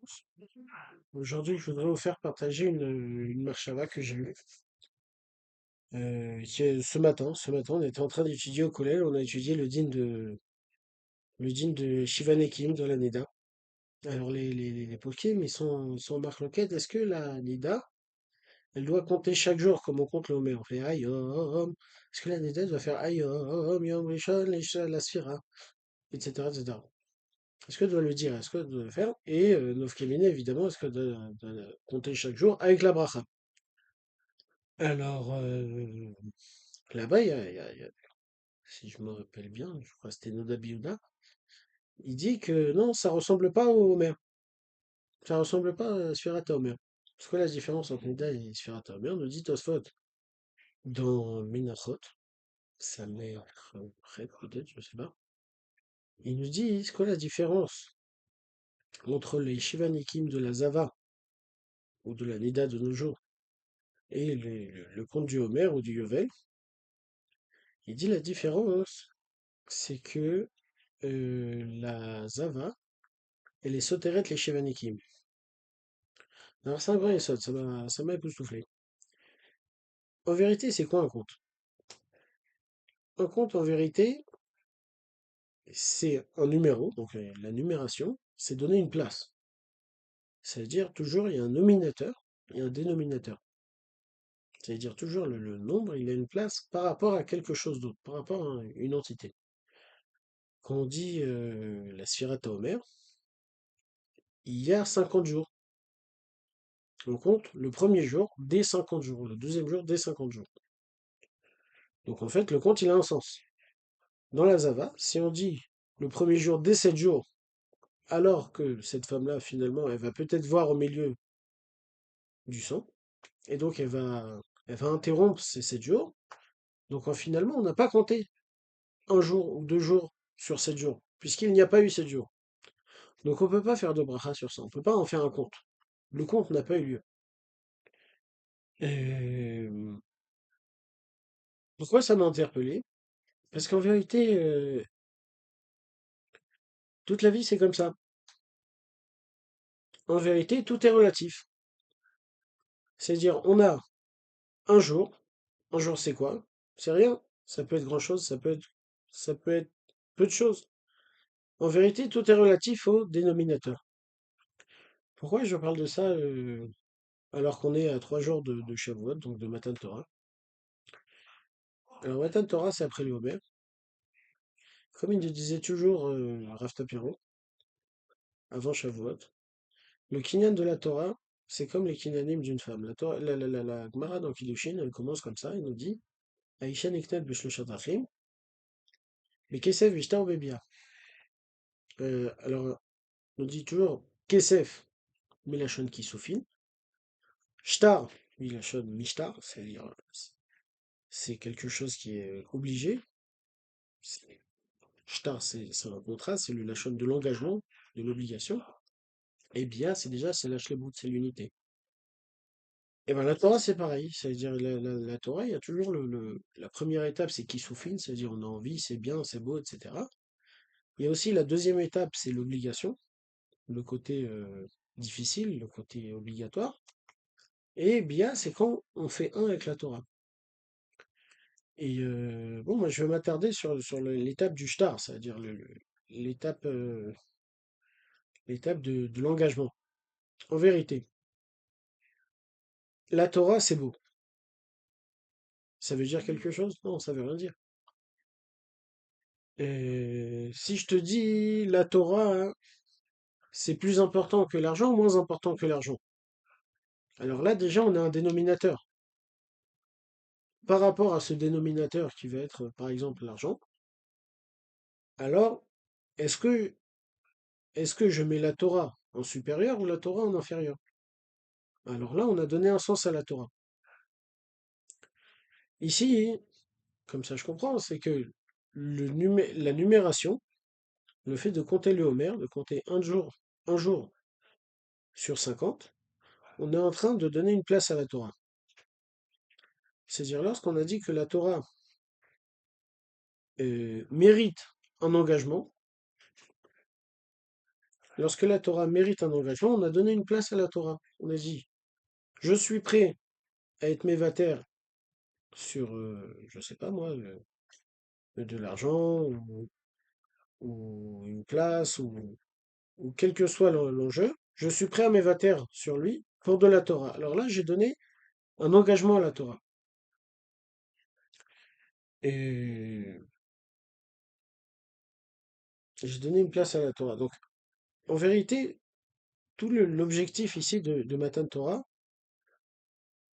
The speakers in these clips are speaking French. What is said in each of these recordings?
tous. Aujourd'hui, je voudrais vous faire partager une marshava que j'ai eue. Ce matin, on était en train d'étudier au collège, on a étudié le din de Shivanekim dans la Nida. Alors, les poskim, ils sont en marloquette. Est-ce que la Nida, elle doit compter chaque jour comme on compte le Homer? On fait Ayom. Est-ce que la Nida doit faire Ayom, Yom Rishon, la Sphira, etc., etc. Est-ce qu'elle doit le dire? Est-ce qu'elle doit le faire? Et Nofkemine, évidemment, est-ce qu'elle doit compter chaque jour avec la bracha? Alors, là-bas, si je me rappelle bien, je crois que c'était Noda Biyuda, il dit que non, ça ressemble pas au Homer. Ça ressemble pas à Sphirata Homer. C'est quoi la différence entre Nida et Sphirata Homer? Nous dit Tosfot dans Menachot, sa mère, peut-être, je sais pas. Il nous dit, c'est quoi la différence entre les Shivanikim de la Zava ou de la Nida de nos jours et le conte du Homer ou du Yovel? Il dit la différence, c'est que la Zava, elle est Soteret les Shevanikim. Alors c'est un grand Yesod, ça m'a époustouflé. En vérité, c'est quoi un conte? Un conte, en vérité, c'est un numéro, donc la numération, c'est donner une place. C'est-à-dire toujours, il y a un nominateur et un dénominateur. C'est-à-dire toujours le nombre, il a une place par rapport à quelque chose d'autre, par rapport à une entité. Quand on dit la Sphirata Omer, il y a 50 jours. On compte le premier jour dès 50 jours, le deuxième jour dès 50 jours. Donc en fait, le compte, il a un sens. Dans la Zava, si on dit le premier jour dès 7 jours, alors que cette femme-là, finalement, elle va peut-être voir au milieu du sang, et donc elle va interrompre ces 7 jours, donc finalement, on n'a pas compté un jour ou 2 jours sur 7 jours, puisqu'il n'y a pas eu 7 jours. Donc on ne peut pas faire de bracha sur ça, on ne peut pas en faire un compte. Le compte n'a pas eu lieu. Et pourquoi ça m'a interpellé? Parce qu'en vérité, toute la vie, c'est comme ça. En vérité, tout est relatif. C'est-à-dire, on a un jour. Un jour, c'est quoi? C'est rien. Ça peut être grand-chose, ça peut être peu de choses. En vérité, tout est relatif au dénominateur. Pourquoi je parle de ça alors qu'on est à 3 jours de Shavuot, donc de Matan Torah? Alors, Matan Torah, c'est après le Homer. Comme il le disait toujours Rav Tapiro, avant Shavuot, le kinyan de la Torah, c'est comme les kinyanim d'une femme. La, Torah, la Gemara dans Kiddushin, elle commence comme ça, elle nous dit Aisha niknat b'shlosha drachim, mais kesef vishtar bebia. Alors, on dit toujours kesef, milachon kisufin, shtar, milachon mishtar, c'est-à-dire c'est quelque chose qui est obligé. Shtar, c'est un contrat, c'est le lachon de l'engagement, de l'obligation. Et bien, c'est la shlemut, c'est l'unité. Et ben la Torah, c'est pareil. C'est-à-dire, la Torah, il y a toujours la première étape, c'est kisufin, c'est-à-dire on a envie, c'est bien, c'est beau, etc. Il y a aussi la deuxième étape, c'est l'obligation, le côté difficile, le côté obligatoire. Et bien, c'est quand on fait un avec la Torah. Et bon, moi, je vais m'attarder sur l'étape du shtar, c'est-à-dire l'étape l'étape de l'engagement. En vérité, la Torah, c'est beau. Ça veut dire quelque chose? Non, ça veut rien dire. Et si je te dis la Torah, hein, c'est plus important que l'argent ou moins important que l'argent? Alors là, déjà, on a un dénominateur. Par rapport à ce dénominateur qui va être, par exemple, l'argent, alors, est-ce que, est-ce que je mets la Torah en supérieur ou la Torah en inférieur? Alors là, on a donné un sens à la Torah. Ici, comme ça je comprends, c'est que la numération, le fait de compter le Homer, de compter un jour sur 50, on est en train de donner une place à la Torah. C'est-à-dire lorsqu'on a dit que la Torah mérite un engagement, lorsque la Torah mérite un engagement, on a donné une place à la Torah. On a dit, je suis prêt à être mévater sur, je sais pas moi, de l'argent ou une place ou quel que soit l'enjeu, je suis prêt à m'évater sur lui pour de la Torah. Alors là, j'ai donné un engagement à la Torah. Et j'ai donné une place à la Torah. Donc, en vérité, tout l'objectif ici de Matan Torah,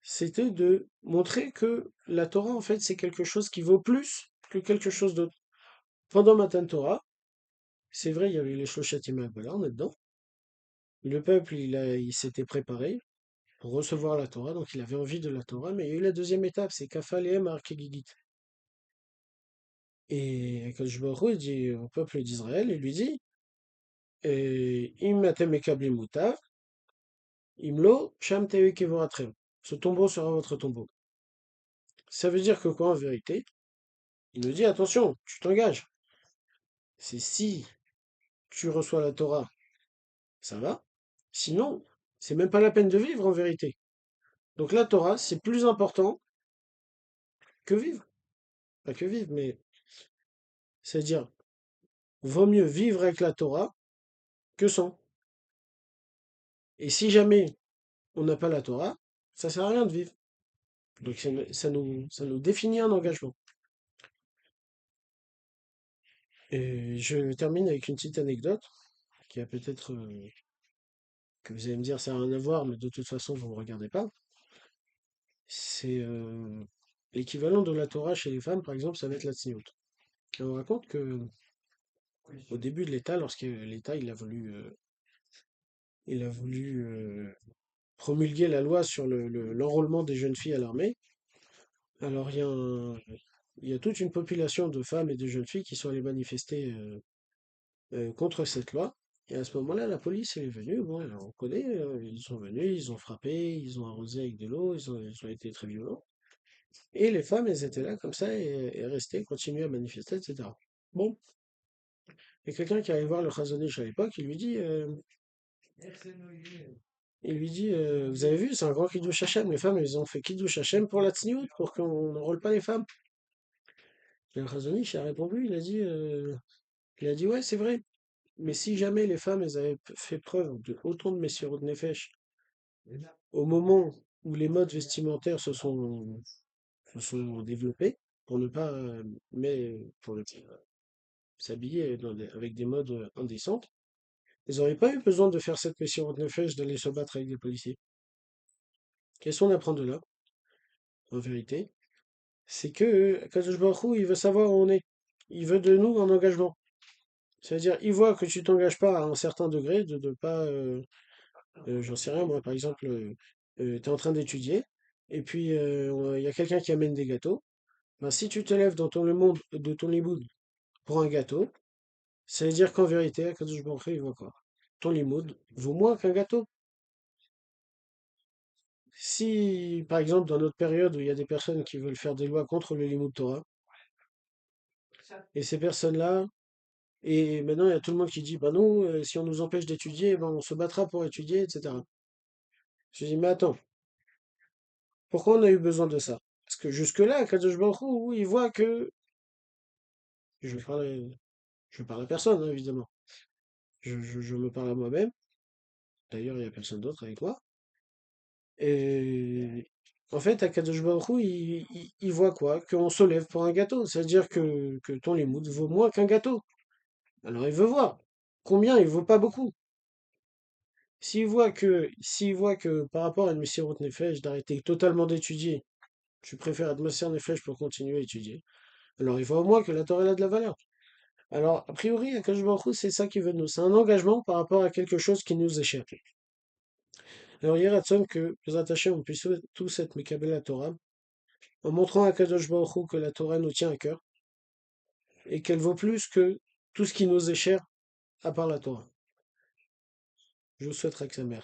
c'était de montrer que la Torah, en fait, c'est quelque chose qui vaut plus que quelque chose d'autre. Pendant Matan Torah, c'est vrai, il y avait les Shloshim Agbola, on est dedans. Le peuple, il s'était préparé pour recevoir la Torah, donc il avait envie de la Torah, mais il y a eu la deuxième étape, c'est Kafalehem Arkegigit. Et Akadosh Baruch Hu, il dit au peuple d'Israël, il lui dit, Im atem mekablim mutav, imlo sham tehu kevoratrem. Ce tombeau sera votre tombeau. Ça veut dire que quoi en vérité? Il nous dit, attention, tu t'engages. C'est si tu reçois la Torah, ça va. Sinon, c'est même pas la peine de vivre en vérité. Donc la Torah, c'est plus important que vivre. Pas que vivre, mais c'est-à-dire, vaut mieux vivre avec la Torah que sans. Et si jamais on n'a pas la Torah, ça sert à rien de vivre. Donc ça nous définit un engagement. Et je termine avec une petite anecdote qui a peut-être que vous allez me dire ça n'a rien à voir, mais de toute façon vous ne me regardez pas. C'est l'équivalent de la Torah chez les femmes, par exemple, ça va être la tzniout. Et on raconte que au début de l'État, lorsque l'État il a voulu promulguer la loi sur l'enrôlement des jeunes filles à l'armée, alors il y a toute une population de femmes et de jeunes filles qui sont allées manifester contre cette loi. Et à ce moment-là, la police elle est venue. Bon, alors, on connaît, ils sont venus, ils ont frappé, ils ont arrosé avec de l'eau, ils ont été très violents. Et les femmes, elles étaient là comme ça et restaient, continuaient à manifester, etc. Bon, il y a quelqu'un qui allait voir le Chazon Ish à l'époque, il lui dit, vous avez vu, c'est un grand Kiddush Hashem. Les femmes, elles ont fait Kiddush Hashem pour la tzniout, pour qu'on n'enrôle pas les femmes. Et le Chazon Ish a répondu, il a dit, ouais, c'est vrai. Mais si jamais les femmes, elles avaient fait preuve de autant de Messirut Nefesh au moment où les modes vestimentaires se sont développés, pour ne pas, mais pour s'habiller avec des modes indécentes, ils n'auraient pas eu besoin de faire cette Messirut Nefesh d'aller se battre avec des policiers. Qu'est-ce qu'on apprend de là, en vérité? C'est que Kadosh Baruch Hu, il veut savoir où on est. Il veut de nous un engagement. C'est-à-dire, il voit que tu t'engages pas à un certain degré, de pas, j'en sais rien, moi, par exemple, tu es en train d'étudier, et puis il y a quelqu'un qui amène des gâteaux. Ben, si tu te lèves dans le monde de ton limoud pour un gâteau, ça veut dire qu'en vérité, Akadosh Baruch Hu, il voit quoi? Ton limoud vaut moins qu'un gâteau. Si, par exemple, dans notre période où il y a des personnes qui veulent faire des lois contre le limoud Torah, et ces personnes-là, et maintenant il y a tout le monde qui dit, bah non, si on nous empêche d'étudier, ben on se battra pour étudier, etc. Je dis, mais attends, pourquoi on a eu besoin de ça? Parce que jusque-là, Kadosh Baruch Hu, oui, il voit que. Je parle à personne, hein, évidemment. Je me parle à moi-même. D'ailleurs, il n'y a personne d'autre avec moi. Et en fait, Akadosh Baruch Hu, il voit quoi? Qu'on se lève pour un gâteau. C'est-à-dire que ton limoud vaut moins qu'un gâteau. Alors il veut voir. Combien? Il vaut pas beaucoup. S'il voit que par rapport à une Messirut Nefesh, d'arrêter totalement d'étudier, tu préfères Atmosphère Nefesh pour continuer à étudier. Alors il voit au moins que la Torah elle a de la valeur. Alors, a priori, Akadosh Baruch Hu, c'est ça qu'il veut de nous. C'est un engagement par rapport à quelque chose qui nous échappe. Alors, il y a ratson que les attachés, on puisse tous être Mekabel la Torah, en montrant à Akadosh Baruch Hu que la Torah nous tient à cœur et qu'elle vaut plus que tout ce qui nous est cher à part la Torah. Je vous souhaite Raksamer.